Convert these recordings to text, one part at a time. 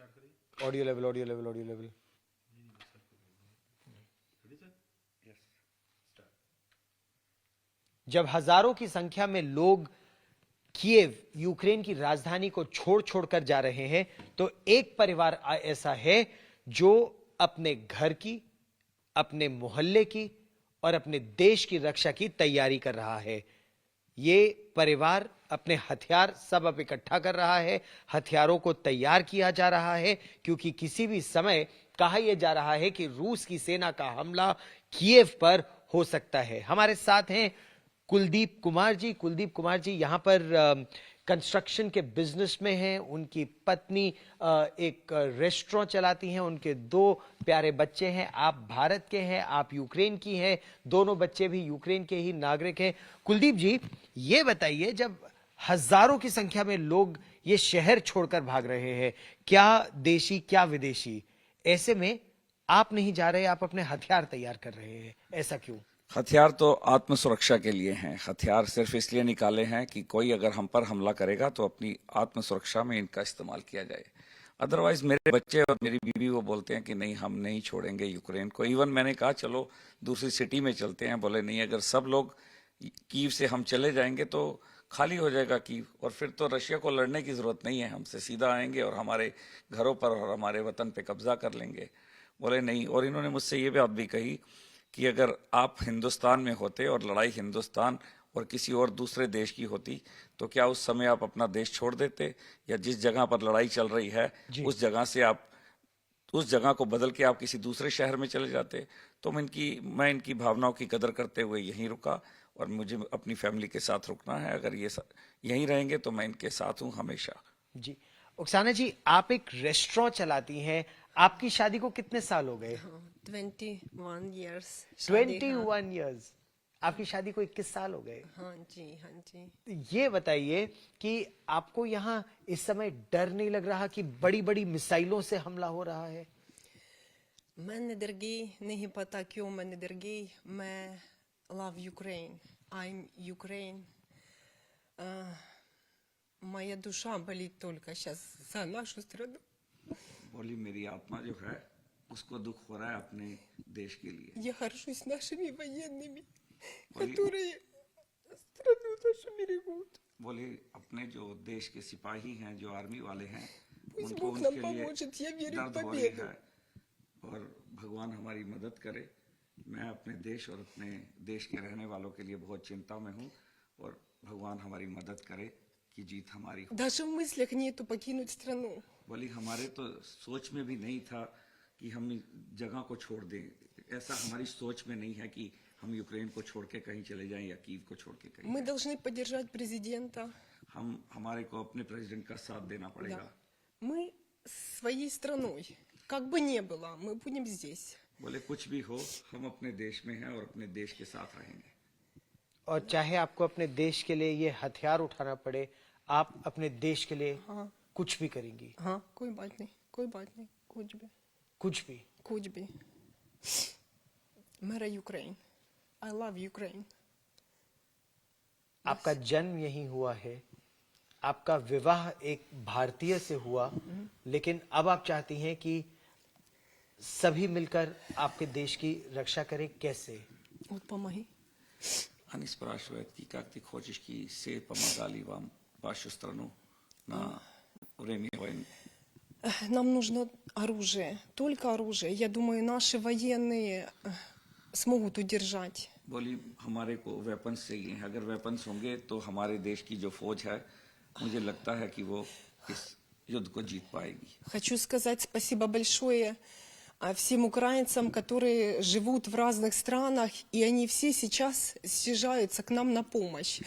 Audio level, audio level, audio level. जब हजारों की संख्या में लोग कीव, यूक्रेन की राजधानी को छोड़ छोड़कर जा रहे हैं, तो एक परिवार ऐसा है जो अपने घर की, अपने मोहल्ले की और अपने देश की रक्षा की तैयारी कर रहा है। ये परिवार अपने हथियार सब अब इकट्ठा कर रहा है, हथियारों को तैयार किया जा रहा है, क्योंकि किसी भी समय कहा यह जा रहा है कि रूस की सेना का हमला कीव पर हो सकता है। हमारे साथ हैं कुलदीप कुमार जी। कुलदीप कुमार जी यहां पर कंस्ट्रक्शन के बिजनेस में हैं। उनकी पत्नी एक रेस्टोरेंट चलाती हैं, उनके 2 प्यारे बच्चे हैं। आप भारत के हैं, आप यूक्रेन की हैं, दोनों बच्चे भी यूक्रेन के ही नागरिक हैं। कुलदीप जी, ये बताइए, जब हजारों की संख्या में लोग ये शहर छोड़कर भाग रहे हैं, क्या देशी क्या विदेशी, ऐसे में आप नहीं जा रहे, आप अपने हथियार तैयार कर रहे हैं, ऐसा क्यों? हथियार तो आत्म सुरक्षा के लिए हैं। हथियार सिर्फ इसलिए निकाले हैं कि कोई अगर हम पर हमला करेगा तो अपनी आत्म सुरक्षा में इनका इस्तेमाल किया जाए। अदरवाइज मेरे बच्चे और मेरी बीवी वो बोलते हैं कि नहीं, हम नहीं छोड़ेंगे यूक्रेन को। इवन मैंने कहा चलो दूसरी सिटी में चलते हैं, बोले नहीं, अगर सब लोग कीव से हम चले जाएंगे तो खाली हो जाएगा कीव, और फिर तो रशिया को लड़ने की जरूरत नहीं है, हमसे सीधा आएंगे और हमारे घरों पर और हमारे वतन पे कब्जा कर लेंगे। बोले नहीं। और इन्होंने मुझसे ये बात भी कही कि अगर आप हिंदुस्तान में होते और लड़ाई हिंदुस्तान और किसी और दूसरे देश की होती तो क्या उस समय आप अपना देश छोड़ देते, या जिस जगह पर लड़ाई चल रही है उस जगह से आप उस जगह को बदल के आप किसी दूसरे शहर में चले जाते? तो मैं इनकी भावनाओं की कदर करते हुए यहीं रुका, और मुझे अपनी फैमिली के साथ रुकना है। अगर ये यहीं रहेंगे तो मैं इनके साथ हूँ हमेशा। जी, ओक्साना जी, आप एक रेस्टोरेंट चलाती हैं, आपकी शादी को कितने साल हो गए? 21 years 21 years। आपकी शादी को 21 साल हो गए। हाँ जी, हाँ जी। तो ये बताइए कि आपको यहाँ इस समय डर नहीं लग रहा कि बड़ी बड़ी मिसाइलों से हमला हो रहा है? मैंने दर्गी नहीं पता क्यों मैंने दर्गी, मैं love Ukraine, I'm Ukraine. Моя душа болит только сейчас за нашу страну. बोली मेरी आत्मा जो है उसको दुख हो रहा है अपने देश के लिए। Я горжусь нашими военными, которые страну нашу берегут. बोले अपने जो देश के सिपाही हैं, जो आर्मी वाले हैं, Пусть उनको Бог нам उनके लिए поможет, я верю в दर्द हो रही победу. है, और भगवान हमारी मदद करे। मैं अपने देश और अपने देश के रहने वालों के लिए बहुत चिंता में हूँ, और भगवान हमारी मदद करे कि जीत हमारी हो। Даже в мыслях нету покинуть страну. बोली हमारे तो सोच में भी नहीं था कि हम जगह को छोड़ दें। ऐसा हमारी सोच में नहीं है कि हम यूक्रेन को छोड़ के कहीं चले जाएं या कीव को छोड़ के कहीं Мы जाएं। должны поддержать президента. हमारे को अपने प्रेसिडेंट का साथ देना पड़ेगा। Да. Мы своей страной, как бы ни было, мы будем здесь. बोले कुछ भी हो हम अपने देश में हैं और अपने देश के साथ रहेंगे। और चाहे आपको अपने देश के लिए ये हथियार उठाना पड़े, आप अपने देश के लिए कुछ भी करेंगी? हाँ, कोई बात नहीं, कोई बात नहीं, कुछ भी, कुछ भी? कुछ भी। मेरा यूक्रेन, I love Ukraine. आपका जन्म यहीं हुआ है, आपका विवाह एक भारतीय से हुआ, लेकिन अब आप चाहती हैं कि सभी मिलकर आपके देश की रक्षा करें। कैसे? Вот помоги. Они спрашивают, как ты хочешь, कि все помогали вам, вашу страну, на время войны? Нам нужно оружие, только оружие. Я думаю, наши военные смогут удержать. बोली हमारे को वेपन्स चाहिए हैं। अगर वेपन्स होंगे तो हमारे देश की जो फौज है, मुझे लगता है कि वो इस युद्ध को जीत पाएगी। Хочу сказать спасибо большое всем украинцам, которые живут в разных странах, и они все сейчас съезжаются к нам на помощь.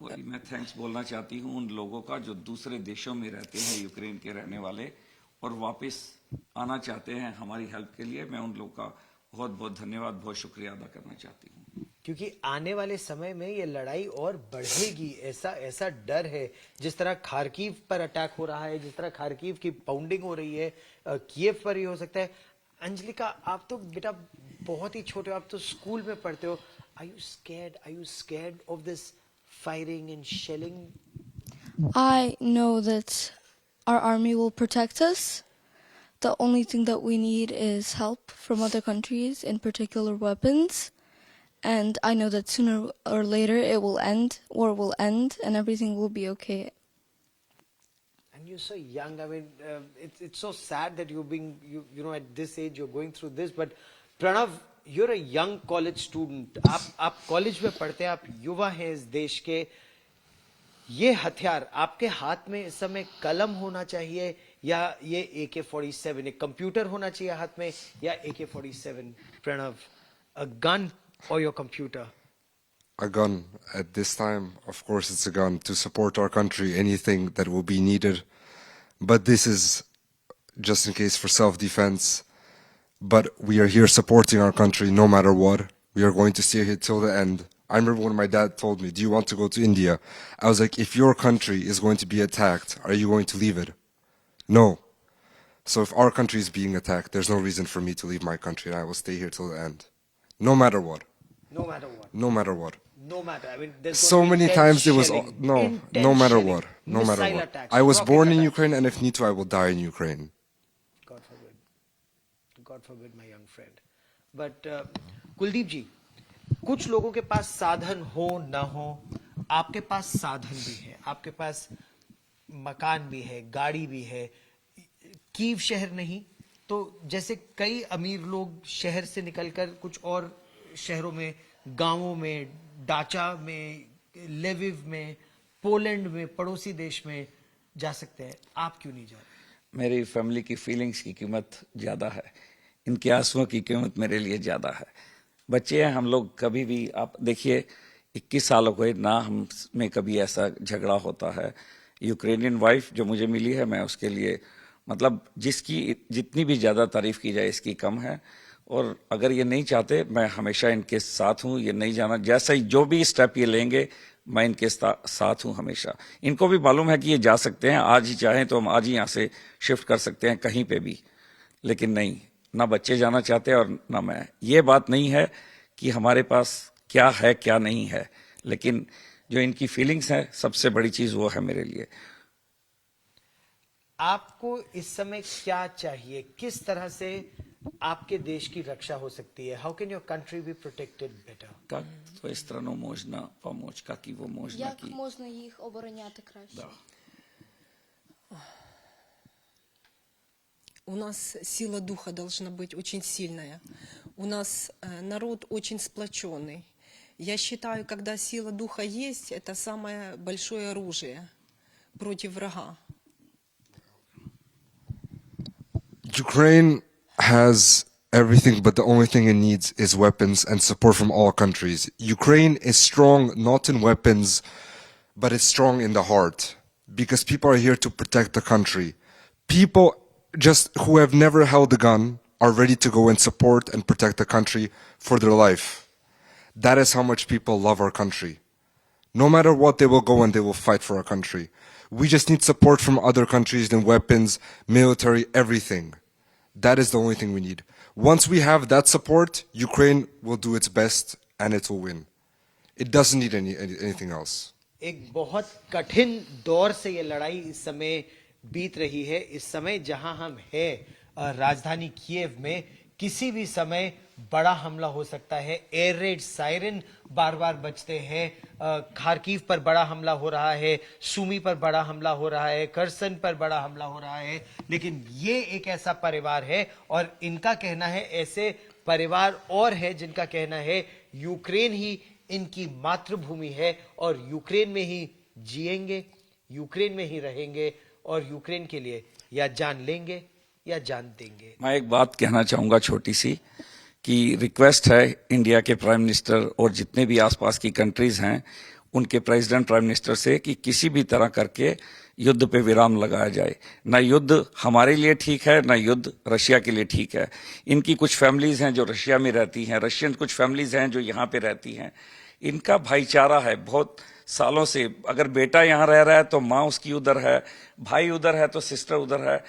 वही मैं थैंक्स बोलना चाहती हूँ उन लोगों का जो दूसरे देशों में रहते हैं, यूक्रेन के रहने वाले, और वापस आना चाहते हैं हमारी हेल्प के लिए। मैं उन लोगों का बहुत बहुत धन्यवाद, बहुत शुक्रिया अदा करना चाहती हूँ, क्योंकि आने वाले समय में ये लड़ाई और बढ़ेगी, ऐसा डर है। जिस तरह खार्किव पर अटैक हो रहा है, जिस तरह खार्किव की पाउंडिंग हो रही है, कीव पर ही हो सकता है। अंजलिका, आप तो बेटा बहुत ही छोटे हो, आप तो स्कूल में पढ़ते हो। Are you scared of this firing and shelling? I know that our army will protect us. The only thing that we need is help from other countries, in particular weapons. And I know that sooner or later it will end, war will end, and everything will be okay. And you're so young. I mean, it's so sad that you're being, you know, at this age you're going through this. But Pranav, you're a young college student. आप college में पढ़ते हैं, आप युवा हैं इस देश के. ये हथियार आपके हाथ में इस समय कलम होना चाहिए या ये AK-47, एक कंप्यूटर होना चाहिए हाथ में या AK-47? Pranav, a gun or your computer? A gun. At this time, of course, it's a gun to support our country, anything that will be needed. But this is just in case for self-defense. But we are here supporting our country no matter what. We are going to stay here till the end. I remember when my dad told me, do you want to go to India? I was like, if your country is going to be attacked, are you going to leave it? No. So if our country is being attacked, there's no reason for me to leave my country, and I will stay here till the end. No matter what. No matter what. No matter what. No matter. I mean, there's So going to be many intense times it was, shelling, no intense matter shelling, what. No matter missile what. attacks, I was rocket born in attacks. Ukraine, and if need to, I will die in Ukraine. God forbid. God forbid, my young friend. But Kuldeep जी, कुछ लोगों के पास साधन हो ना हो, आपके पास साधन भी है, आपके पास मकान भी है, गाड़ी भी है. कीव शहर नहीं तो जैसे कई अमीर लोग शहर से निकलकर कुछ और शहरों में, गांवों में, डाचा में, लेविव में, पोलैंड में, पड़ोसी देश में जा सकते हैं. आप क्यों नहीं जा रहे? मेरी फैमिली की फीलिंग्स की कीमत ज़्यादा है, इनके आंसुओं की कीमत मेरे लिए ज़्यादा है. बच्चे हैं हम लोग, कभी भी आप देखिए 21 साल हो गए ना हम में कभी ऐसा झगड़ा होता है. यूक्रेनियन वाइफ जो मुझे मिली है, मैं उसके लिए मतलब जिसकी जितनी भी ज़्यादा तारीफ की जाए इसकी कम है. और अगर ये नहीं चाहते, मैं हमेशा इनके साथ हूँ. ये नहीं जाना, जैसा ही जो भी स्टेप ये लेंगे मैं इनके साथ हूँ हमेशा. इनको भी मालूम है कि ये जा सकते हैं, आज ही चाहें तो हम आज ही यहाँ से शिफ्ट कर सकते हैं कहीं पे भी. लेकिन नहीं, ना बच्चे जाना चाहते और ना मैं. ये बात नहीं है कि हमारे पास क्या है क्या नहीं है, लेकिन जो इनकी फीलिंग्स है सबसे बड़ी चीज़ वो है मेरे लिए. आपको इस समय क्या चाहिए? किस तरह से आपके देश की रक्षा हो सकती है? How can your country be protected better? Как твоей страну можно помочь? Как его можно... Як можна їх обороняти краще? Да. У нас сила духа должна быть очень сильная. У нас народ очень сплоченный. Я считаю, когда сила духа есть, это самое большое оружие против врага. Ukraine has everything, but the only thing it needs is weapons and support from all countries. Ukraine is strong not in weapons, but it's strong in the heart, because people are here to protect the country. People just who have never held a gun are ready to go and support and protect the country for their life. That is how much people love our country. No matter what, they will go and they will fight for our country. We just need support from other countries in weapons, military, everything. That is the only thing we need. Once we have that support, Ukraine will do its best and it will win. It doesn't need anything else. एक बहुत कठिन दौर से ये लड़ाई इस समय बीत रही है. इस समय जहां हम हैं राजधानी कीव में, किसी भी समय बड़ा हमला हो सकता है. एयर रेड सायरन बार बार बजते हैं. खार्किव पर बड़ा हमला हो रहा है, सुमी पर बड़ा हमला हो रहा है, कर्सन पर बड़ा हमला हो रहा है. लेकिन ये एक ऐसा परिवार है और इनका कहना है, ऐसे परिवार और है जिनका कहना है यूक्रेन ही इनकी मातृभूमि है और यूक्रेन में ही जिएंगे, यूक्रेन में ही रहेंगे और यूक्रेन के लिए या जान लेंगे या जान देंगे. मैं एक बात कहना चाहूँगा छोटी सी, कि रिक्वेस्ट है इंडिया के प्राइम मिनिस्टर और जितने भी आसपास की कंट्रीज हैं उनके प्रेसिडेंट प्राइम मिनिस्टर से कि किसी भी तरह करके युद्ध पे विराम लगाया जाए. ना युद्ध हमारे लिए ठीक है, ना युद्ध रशिया के लिए ठीक है. इनकी कुछ फैमिलीज हैं जो रशिया में रहती हैं, रशियन कुछ फैमिलीज हैं जो यहाँ पे रहती हैं. इनका भाईचारा है बहुत सालों से. अगर बेटा यहाँ रह रहा है तो माँ उसकी उधर है, भाई उधर है तो सिस्टर उधर है.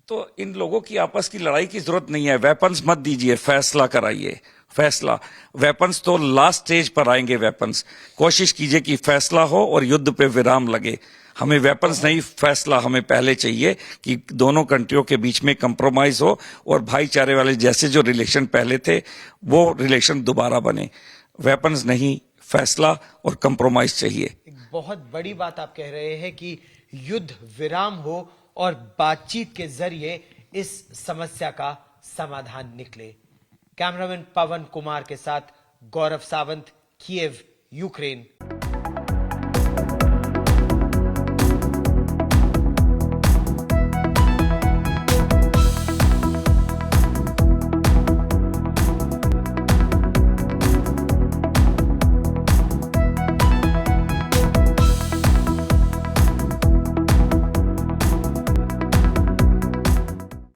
तो इन लोगों की आपस की लड़ाई की जरूरत नहीं है. वेपन्स मत दीजिए, फैसला कराइए. फैसला, वेपन्स तो लास्ट स्टेज पर आएंगे। वेपन्स कोशिश कीजिए कि फैसला हो और युद्ध पे विराम लगे। हमें वेपन्स नहीं, फैसला हमें पहले चाहिए कि दोनों कंट्रियों के बीच में कंप्रोमाइज हो और भाईचारे वाले जैसे जो रिलेशन पहले थे वो रिलेशन दोबारा बने। वेपन्स नहीं, फैसला और कंप्रोमाइज चाहिए। एक बहुत बड़ी बात आप कह रहे हैं कि युद्ध विराम हो और बातचीत के जरिए इस समस्या का समाधान निकले। कैमरामैन पवन कुमार के साथ गौरव सावंत, कीव, यूक्रेन।